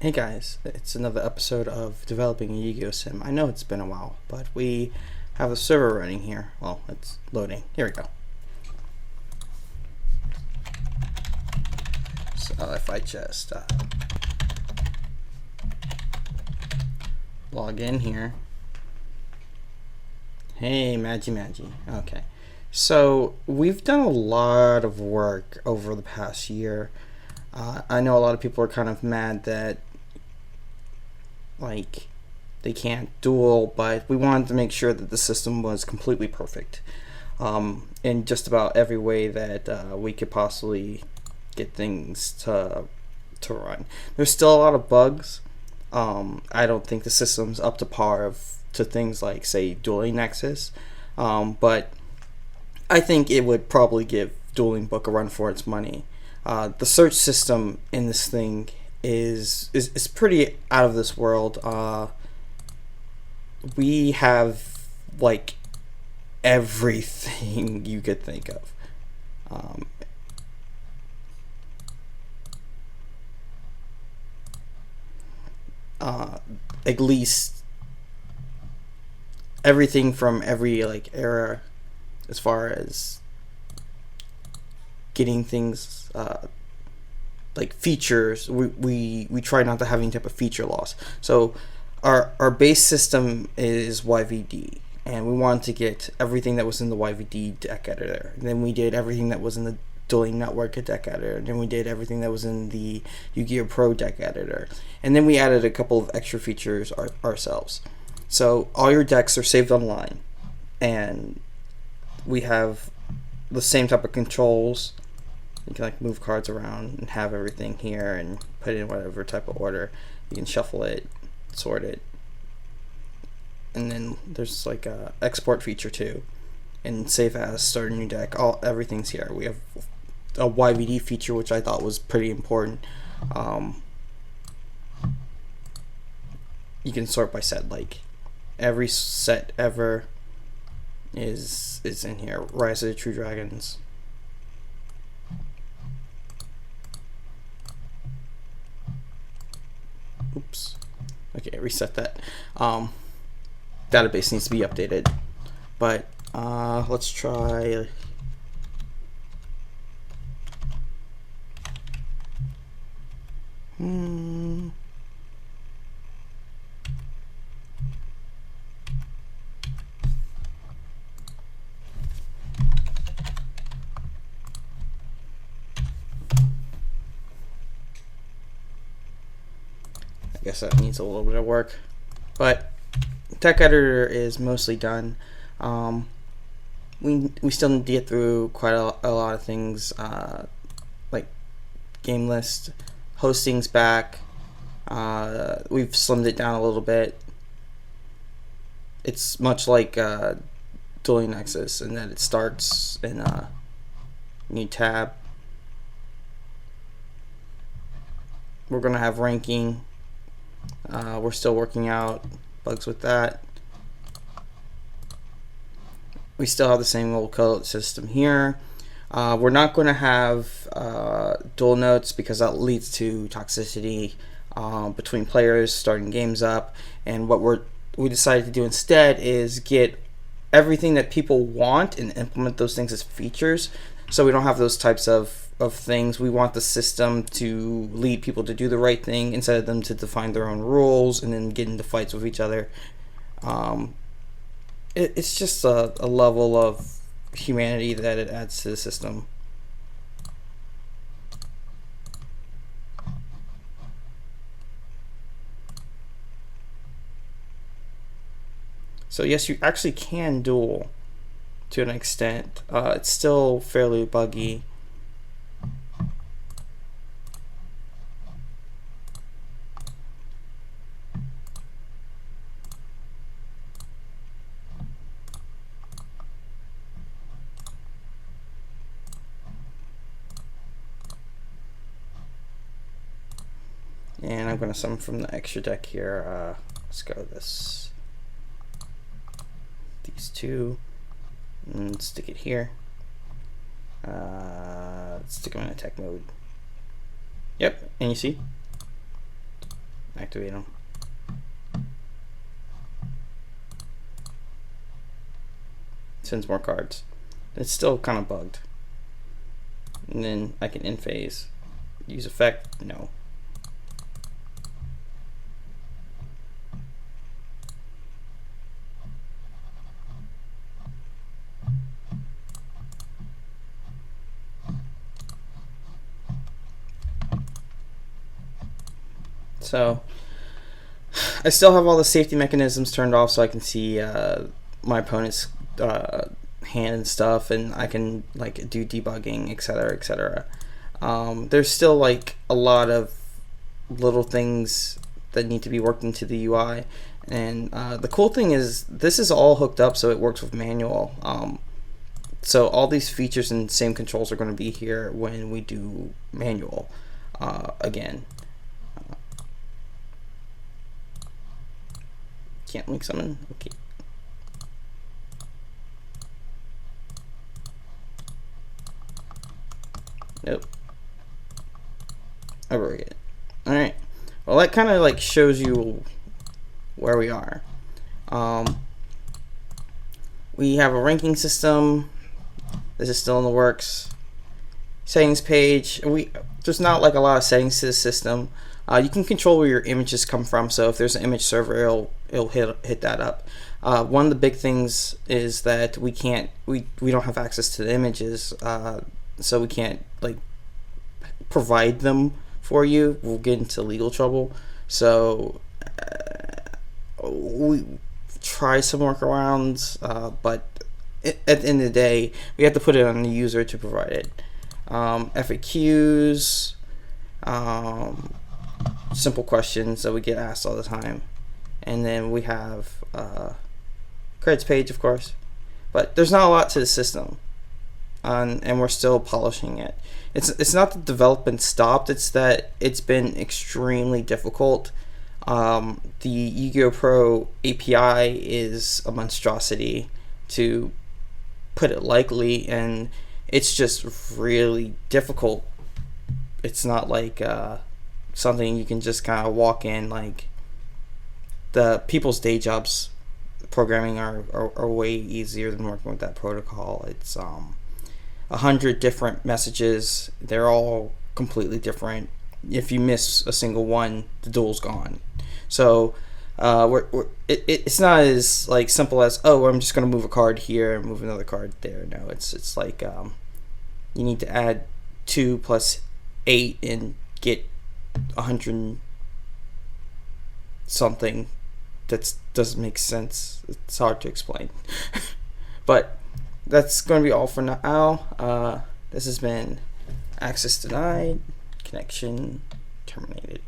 Hey guys, it's another episode of developing a YGO sim. I know it's been a while, but we have the server running here. Well, it's loading. Here we go. So if I just log in here. Hey, Magi. Okay. So we've done a lot of work over the past year. I know a lot of people are kind of mad that they can't duel, but we wanted to make sure that the system was completely perfect in just about every way that we could possibly get things to run. There's still a lot of bugs. I don't think the system's up to par to things like, say, Dueling Nexus, but I think it would probably give Dueling Book a run for its money. The search system in this thing is pretty out of this world. We have like everything you could think of. At least everything from every era, as far as getting things like features. We try not to have any type of feature loss. So our base system is YVD, and we wanted to get everything that was in the YVD deck editor. And then we did everything that was in the Dueling Network deck editor. And then we did everything that was in the Yu-Gi-Oh! Pro deck editor. And then we added a couple of extra features ourselves. So all your decks are saved online, and we have the same type of controls. You can move cards around and have everything here and put it in whatever type of order. You can shuffle it, sort it, and then there's a export feature too, and save as, start a new deck. Everything's here. We have a YVD feature, which I thought was pretty important. You can sort by set. Every set ever is in here. Rise of the True Dragons. Oops. Okay, reset that. Database needs to be updated. But let's try. I guess that needs a little bit of work, but deck editor is mostly done. We still need to get through quite a lot of things, like game list, hosting's back. We've slimmed it down a little bit. It's much like Dueling Nexus in that it starts in a new tab. We're gonna have ranking. We're still working out bugs with that. We still have the same old code system here. We're not going to have dual notes because that leads to toxicity between players starting games up. And what we decided to do instead is get everything that people want and implement those things as features. So we don't have those types of things. We want the system to lead people to do the right thing instead of them to define their own rules and then get into fights with each other. It's just a level of humanity that it adds to the system. So yes, you actually can duel to an extent. It's still fairly buggy. And I'm going to summon from the extra deck here. Let's go these two, and stick it here. Let's stick them in attack mode. Yep, and you see activate them. Sends more cards. It's still kind of bugged. And then I can in phase. Use effect, no. So I still have all the safety mechanisms turned off, so I can see my opponent's hand and stuff, and I can like do debugging, etc., etc. There's still like a lot of little things that need to be worked into the UI, and the cool thing is this is all hooked up, so it works with manual. So all these features and same controls are going to be here when we do manual again. Can't link summon? Okay. Nope. I broke it. Alright. Well, that kind of like shows you where we are. We have a ranking system. This is still in the works. Settings page. There's not like a lot of settings to the system. You can control where your images come from. So if there's an image server, it'll hit that up. One of the big things is that we don't have access to the images, so we can't like provide them for you. We'll get into legal trouble. So we try some workarounds, but at the end of the day, we have to put it on the user to provide it. FAQs, simple questions that we get asked all the time, and then we have credits page, of course, but there's not a lot to the system, and we're still polishing it. It's not that development stopped, it's that it's been extremely difficult. The YGO Pro API is a monstrosity, to put it lightly, and it's just really difficult. It's not like something you can just kind of walk in. Like the people's day jobs programming are way easier than working with that protocol. It's 100 different messages. They're all completely different. If you miss a single one, the duel's gone. So it's not as like simple as, oh, I'm just going to move a card here and move another card there. No, it's like you need to add 2 plus 8 and get 100 something. That doesn't make sense. It's hard to explain. But that's going to be all for now. This has been access denied, connection terminated.